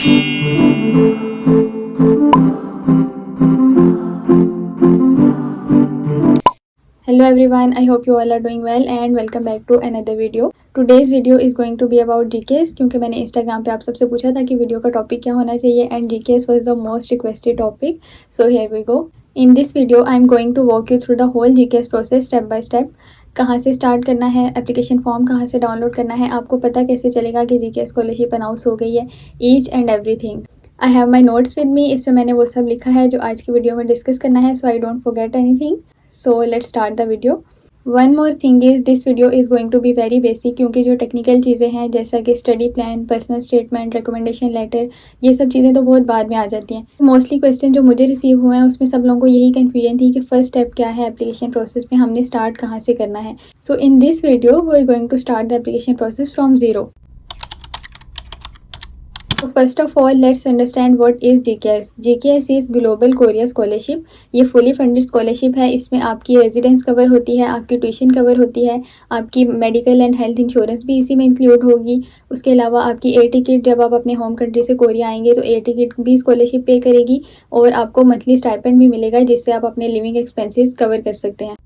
Hello everyone, I hope you all are doing well and welcome back to another video. Today's video is going to be about GKs क्योंकि मैंने Instagram पे आप सबसे पूछा था कि वीडियो का टॉपिक क्या होना चाहिए and GKs was the most requested topic. So here we go. In this video I am going to walk you through the whole GKs process step by step. कहाँ से स्टार्ट करना है, application form कहाँ से download करना है, आपको पता कैसे चलेगा कि GK स्कॉलरशिप अनाउंस हो गई है, each and everything. I have my notes with me, इसमें मैंने वो सब लिखा है जो आज की वीडियो में डिस्कस करना है, so I don't forget anything. So let's start the video. One more thing is this video is going to be very basic क्योंकि जो टेक्निकल चीज़ें हैं जैसा कि study plan, personal statement, recommendation letter, ये सब चीज़ें तो बहुत बाद में आ जाती हैं. मोस्टली क्वेश्चन जो मुझे रिसीव हुए हैं उसमें सब लोगों को यही कन्फ्यूजन थी कि फर्स्ट स्टेप क्या है एप्लीकेशन प्रोसेस में, हमने स्टार्ट कहाँ से करना है. So in this video we are going to start the application process from zero. तो first of all let's understand what is GKS. GKS is global Korea scholarship. ये फुली फंडेड स्कॉलरशिप है. इसमें आपकी residence cover होती है, आपकी tuition cover होती है, आपकी मेडिकल एंड हेल्थ इंश्योरेंस भी इसी में इंक्लूड होगी. उसके अलावा आपकी एयर टिकट, जब आप अपने होम कंट्री से कोरिया आएंगे तो एयर टिकट भी स्कॉलरशिप पे करेगी और आपको मंथली स्टाइपेंड भी मिलेगा जिससे आप अपने लिविंग एक्सपेंसेस कवर कर सकते हैं.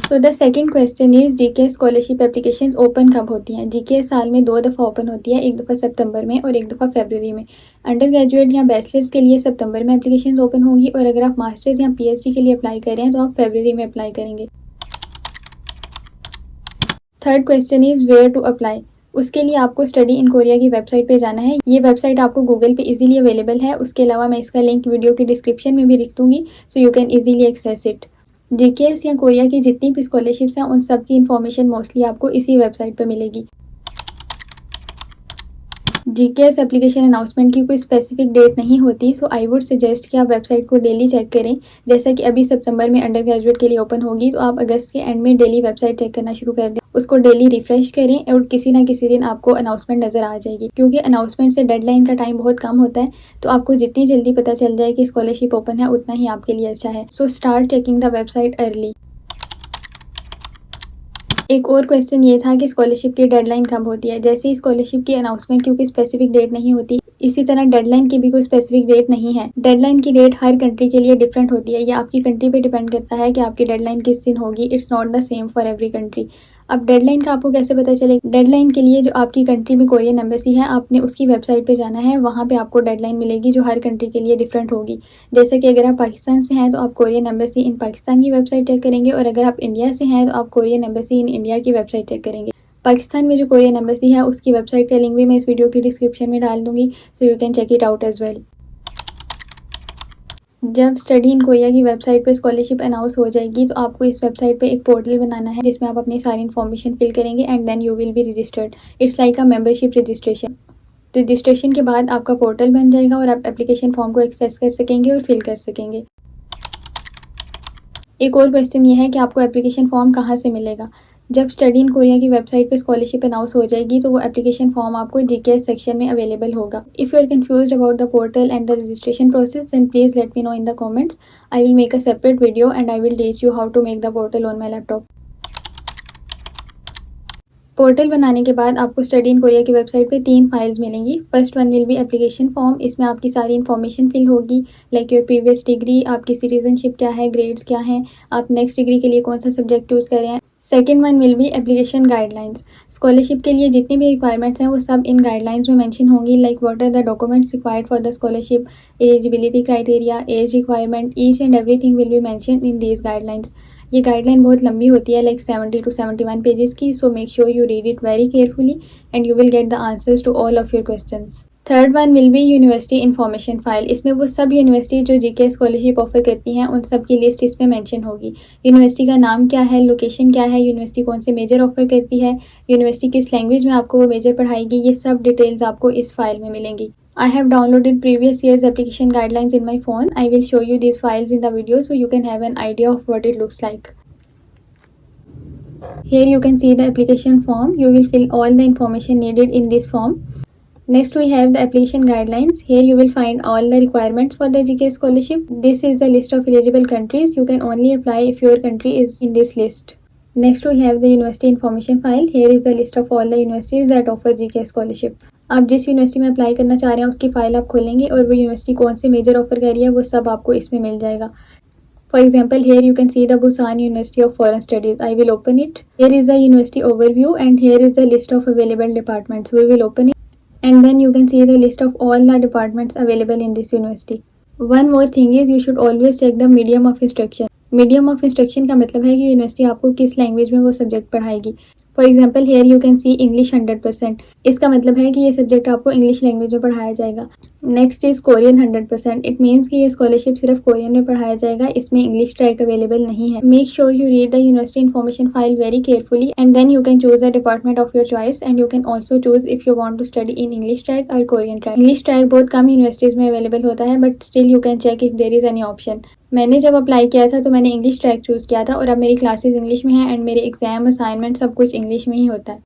So the second question is GK scholarship application open कब होती हैं. GK साल में 2 दफ़ा ओपन होती है, एक दफ़ा सितंबर में और एक दफ़ा फरवरी में. अंडर ग्रेजुएट या बैचलर्स के लिए सितंबर में एप्लीकेशन ओपन होगी और अगर आप मास्टर्स या PhD के लिए अप्लाई कर रहे हैं तो आप फरवरी में अप्लाई करेंगे. Third question is where to apply. उसके लिए आपको स्टडी इन कोरिया की वेबसाइट पे जाना है. ये वेबसाइट आपको गूगल पे इजीली अवेलेबल है. उसके अलावा मैं इसका लिंक वीडियो के डिस्क्रिप्शन में भी लिख दूंगी so you can easily access it. GKS या कोरिया की जितनी भी स्कॉलरशिप्स हैं उन सब की इन्फॉर्मेशन मोस्टली आपको इसी वेबसाइट पर मिलेगी. GKS एप्लीकेशन अनाउंसमेंट की कोई स्पेसिफिक डेट नहीं होती, सो आई वुड सजेस्ट कि आप वेबसाइट को डेली चेक करें. जैसा कि अभी सितंबर में अंडर ग्रेजुएट के लिए ओपन होगी तो आप अगस्त के एंड में डेली वेबसाइट चेक करना शुरू कर दें. उसको डेली रिफ्रेश करें और किसी ना किसी दिन आपको अनाउंसमेंट नज़र आ जाएगी क्योंकि अनाउंसमेंट से डेडलाइन का टाइम बहुत कम होता है. तो आपको जितनी जल्दी पता चल जाए कि स्कॉलरशिप ओपन है उतना ही आपके लिए अच्छा है. So start checking the website early. एक और क्वेश्चन ये था कि स्कॉलरशिप की डेडलाइन कब होती है. जैसे ही स्कॉलरशिप की अनाउंसमेंट की कोई स्पेसिफिक डेट नहीं होती, इसी तरह डेडलाइन की भी कोई स्पेसिफिक डेट नहीं है. डेडलाइन की डेट हर कंट्री के लिए डिफरेंट होती है. ये आपकी कंट्री पे डिपेंड करता है कि आपकी डेडलाइन किस दिन होगी. It's not the same for every country. अब डेडलाइन का आपको कैसे पता चलेगा. डेडलाइन के लिए जो आपकी कंट्री में कोरियन एम्बेसी है, आपने उसकी वेबसाइट पे जाना है. वहाँ पे आपको डेडलाइन मिलेगी जो हर कंट्री के लिए डिफरेंट होगी. जैसे कि अगर आप पाकिस्तान से हैं तो आप कोरियन एम्बेसी इन पाकिस्तान की वेबसाइट चेक करेंगे और अगर आप इंडिया से हैं तो आप कोरियन एम्बेसी इन इंडिया की वेबसाइट चेक करेंगे. पाकिस्तान में जो कोरियन एम्बेसी है उसकी वेबसाइट का लिंक भी मैं इस वीडियो की डिस्क्रिप्शन में डाल दूंगी so you can check it out as well. जब स्टडी इन कोरिया की वेबसाइट पे स्कॉलरशिप अनाउंस हो जाएगी तो आपको इस वेबसाइट पे एक पोर्टल बनाना है जिसमें आप अपनी सारी इन्फॉर्मेशन फिल करेंगे and then you will be registered. It's like a membership registration. Registration के बाद आपका पोर्टल बन जाएगा और आप एप्लीकेशन फॉर्म को एक्सेस कर सकेंगे और फिल कर सकेंगे. एक और क्वेश्चन ये है कि आपको एप्लीकेशन फॉर्म कहाँ से मिलेगा. जब स्टडी इन कोरिया की वेबसाइट पे स्कॉलरशिप अनाउंस हो जाएगी तो वो एप्लीकेशन फॉर्म आपको GKS सेक्शन में अवेलेबल होगा. If you are confused about the portal and the registration process then please let me know in the comments. I will make a separate video and I will teach you how to make the portal on my laptop. Portal बनाने के बाद आपको study in Korea की website पे 3 files मिलेंगी. First one will be application form. इसमें आपकी सारी इन्फॉर्मेशन फिल होगी लाइक योर प्रीवियस डिग्री, आपकी सिटीजनशिप क्या है, ग्रेड्स क्या हैं, आप नेक्स्ट डिग्री के लिए कौन सा सब्जेक्ट चूज़ कर रहे हैं. Second one will be application guidelines. Scholarship के लिए जितनी भी रिक्वायरमेंट्स हैं वो सब इन गाइडलाइंस में मेंशन होंगी like what are the documents required for the scholarship, eligibility criteria, age requirement, each and everything will be mention in these guidelines. ये गाइडलाइन बहुत लंबी होती है लाइक 70 to 71 पेजेस की. So make sure you read it very carefully and you will get the answers to all of your questions. Third one will be university information file. इसमें वो सब university जो GK scholarship offer करती हैं उन सब की लिस्ट इसमें मेंशन होगी. यूनिवर्सिटी का नाम क्या है, लोकेशन क्या है, यूनिवर्सिटी कौन से मेजर ऑफर करती है, यूनिवर्सिटी किस लैंग्वेज में आपको वो मेजर पढ़ाएगी, ये सब डिटेल्स आपको इस फाइल में मिलेंगी. I have downloaded previous year's application guidelines in my phone. I will show you these files in the video so you can have an idea of what it looks like. Here you can see the application form. You will fill all the information needed in this form. Next we have the application guidelines. Here you will find all the requirements for the GK scholarship. This is the list of eligible countries. You can only apply if your country is in this list. Next we have the university information file. Here is the list of all the universities that offer GK scholarship. आप जिस university में apply करना चाह रहे हैं उसकी file आप खोलेंगे और वो यूनिवर्सिटी कौन से मेजर ऑफर कर रही है वो सब आपको इसमें मिल जाएगा। For example, here you can see the Busan University of Foreign Studies. I will open it. Here is the university overview and here is the list of available departments. We will open it and then you can see the list of all the departments available in this university. One more thing is you should always check the medium of instruction. Medium of instruction का मतलब है कि university आपको किस language में वो subject पढ़ाएगी। For example here you can see English 100%। इसका मतलब है कि ये सब्जेक्ट आपको इंग्लिश लैंग्वेज में पढ़ाया जाएगा। Next is Korean 100%। It means कि ये स्कॉलरशिप सिर्फ कोरियन में पढ़ाया जाएगा, इसमें इंग्लिश ट्रैक अवेलेबल नहीं है। Make sure you read the university information file very carefully and then you can choose the department of your choice and you can also choose if you want to study in English track और Korean track. English track बहुत कम universities में available होता है but still you can check if there is any option. मैंने जब apply किया था तो मैंने इंग्लिश ट्रैक चूज़ किया था और अब मेरी क्लासेस इंग्लिश में हैं एंड मेरे एग्जाम असाइनमेंट सब कुछ इंग्लिश में ही होता है।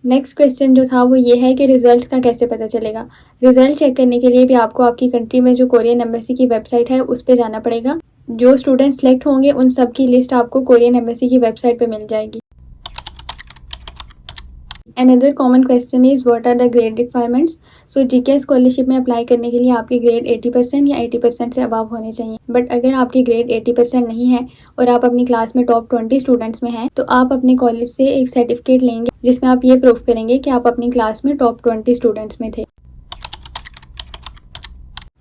नेक्स्ट क्वेश्चन जो था वो ये है कि रिजल्ट्स का कैसे पता चलेगा। रिजल्ट चेक करने के लिए भी आपको आपकी कंट्री में जो कोरियन एम्बेसी की वेबसाइट है उस पर जाना पड़ेगा। जो स्टूडेंट सेलेक्ट होंगे उन सब की लिस्ट आपको कोरियन एम्बेसी की वेबसाइट पे मिल जाएगी। Another common question is what are the grade requirements? So GK scholarship में अप्लाई करने के लिए आपके ग्रेड 80% या 80% से अबव होने चाहिए। बट अगर आपकी ग्रेड 80% नहीं है और आप अपनी क्लास में टॉप 20 स्टूडेंट्स में हैं तो आप अपने कॉलेज से एक सर्टिफिकेट लेंगे जिसमें आप ये प्रूफ करेंगे कि आप अपनी क्लास में टॉप 20 स्टूडेंट्स में थे।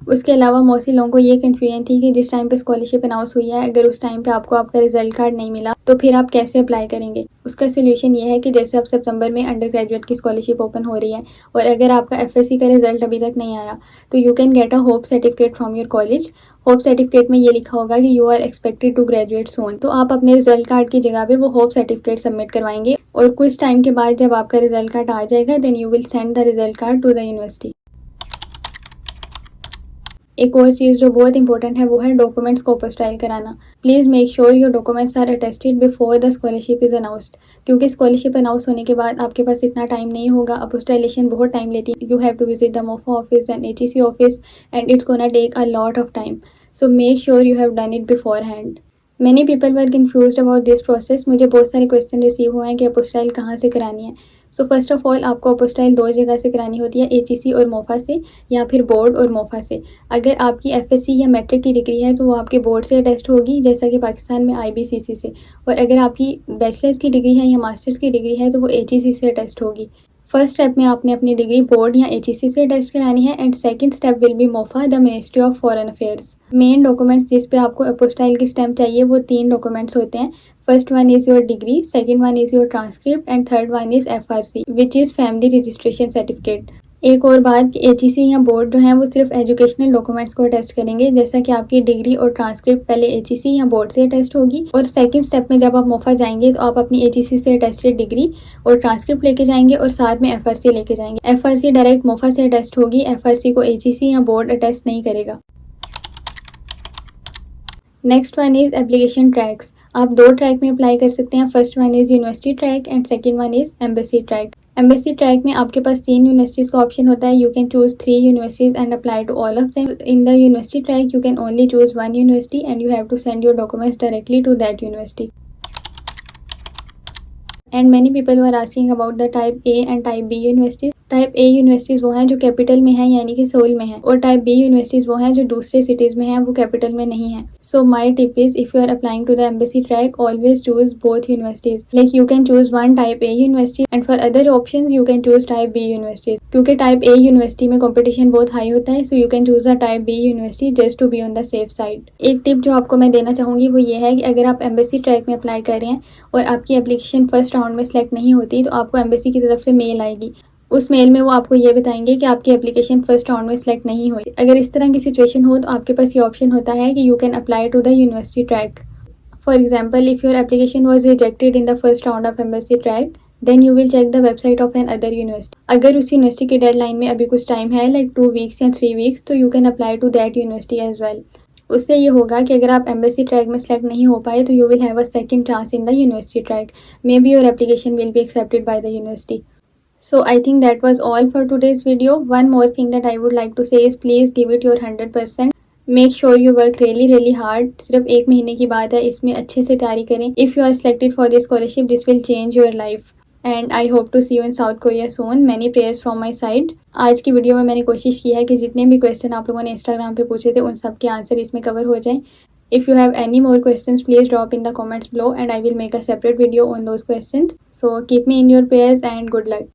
उसके अलावा मोस्टली लोगों को ये कन्फ्यूजन थी कि जिस टाइम पे स्कॉलरशिप अनाउंस हुई है अगर उस टाइम पे आपको आपका रिजल्ट कार्ड नहीं मिला तो फिर आप कैसे अप्लाई करेंगे। उसका सोल्यूशन ये है कि जैसे अब सितंबर में अंडर ग्रेजुएट की स्कॉलरशिप ओपन हो रही है और अगर आपका एफएससी का रिजल्ट अभी तक नहीं आया तो you can get a hope certificate from your college. Hope certificate में ये लिखा होगा कि you are expected to graduate soon. तो आप अपने रिजल्ट कार्ड की जगह पे वो होप सर्टिफिकेट सबमिट करवाएंगे और कुछ टाइम के बाद जब आपका रिजल्ट कार्ड आ जाएगा then you will send the result card to the university. एक और चीज़ जो बहुत इंपॉर्टेंट है वो है डॉक्यूमेंट्स को अपोस्टाइल कराना। Please make sure your documents are attested before the scholarship is announced, क्योंकि स्कॉलरशिप अनाउंस होने के बाद आपके पास इतना टाइम नहीं होगा। अपोस्टाइलेशन बहुत टाइम लेती है। You have to visit the MOFA office and HEC office and it's gonna take a lot of time, so make sure you have done it beforehand. Many people were confused about this process. मुझे बहुत सारे question receive हुए हैं कि apostille कहाँ से करानी है। सो फर्स्ट ऑफ ऑल आपको अपोस्टाइल दो जगह से करानी होती है, एचईसी और मोफा से या फिर बोर्ड और मोफा से। अगर आपकी एफएससी या मैट्रिक की डिग्री है तो वो आपके बोर्ड से अटेस्ट होगी जैसा कि पाकिस्तान में आईबीसीसी से, और अगर आपकी बैचलर्स की डिग्री है या मास्टर्स की डिग्री है तो वो एचईसी से अटेस्ट होगी। फर्स्ट स्टेप में आपने अपनी डिग्री बोर्ड या एचईसी से अटेस्ट करानी है and second step will be MOFA, the ministry of foreign affairs. Main documents जिस पे आपको अपोस्टाइल की स्टैम्प चाहिए वो 3 डॉक्यूमेंट्स होते हैं। First one is your degree, second one is your transcript and third one is FRC which is family registration certificate. एक और बात कि एचईसी या बोर्ड जो है वो सिर्फ एजुकेशनल डॉक्यूमेंट्स को अटेस्ट करेंगे, जैसा कि आपकी डिग्री और ट्रांसक्रिप्ट पहले एचईसी या बोर्ड से अटेस्ट होगी और सेकंड स्टेप में जब आप मोफा जाएंगे तो आप अपनी एचईसी से अटेस्टेड डिग्री और ट्रांसक्रिप्ट लेके जाएंगे और साथ में एफआरसी लेके जाएंगे। एफआरसी डायरेक्ट मोफा से अटेस्ट होगी, एफआरसी को एचईसी या बोर्ड अटेस्ट नहीं करेगा। Next one is application tracks. आप 2 ट्रैक में अप्लाई कर सकते हैं। First one is university track and second one is embassy track. Embassy track में आपके पास 3 यूनिवर्सिटीज का ऑप्शन होता है। You can choose 3 universities and apply to all of them. In the university track you can only choose 1 university and you have to send your documents directly to that university. And many people were asking about the type A and type B universities. Type A universities वो हैं जो capital में हैं यानी कि soul में हैं, और टाइप बी यूनिवर्सिटीज़ वो हैं जो दूसरे सिटीज़ में हैं, वो कैपिटल में नहीं हैं। So my tip is if you are applying to the embassy track always choose both universities. Like you can choose one type A university and for other options you can choose type B universities, क्योंकि type A university में competition बहुत high होता है। So you can choose a type B university just to be on the safe side. एक tip जो आपको मैं देना चाहूँगी वो ये है कि अगर आप एम्बेसी ट्रैक में अप्लाई कर रहे हैं और आपकी एप्लीकेशन फर्स्ट राउंड में सेलेक्ट नहीं होती तो आपको एम्बेसी की तरफ से मेल आएगी। उस मेल में वो आपको ये बताएंगे कि आपकी एप्लीकेशन फर्स्ट राउंड में सेलेक्ट नहीं हुई। अगर इस तरह की सिचुएशन हो तो आपके पास ये ऑप्शन होता है कि you can apply to the university track. For example if your application was rejected in the first round of embassy track then you will check the website of another university. अगर उस university की deadline में अभी कुछ time है like 2 weeks या 3 weeks तो you can apply to that university as well. उससे ये होगा कि अगर आप एम्बेसी ट्रैक में सेलेक्ट नहीं हो पाए तो you will have a second chance in the university track. May be your application will be accepted by the university. So I think that was all for today's video. One more thing that I would like to say is please give it your 100%. Make sure you work really hard. सिर्फ 1 महीने की बात है, इसमें अच्छे से तैयारी करें. If you are selected for this scholarship, this will change your life. And I hope to see you in South Korea soon. Many prayers from my side. आज की वीडियो में मैंने कोशिश की है कि जितने भी क्वेश्चन आप लोगों ने इंस्टाग्राम पे पूछे थे उन सब के आंसर इसमें कवर हो जाए। If you have any more questions, please drop in the comments below and I will make a separate video on those questions. So keep me in your prayers and good luck.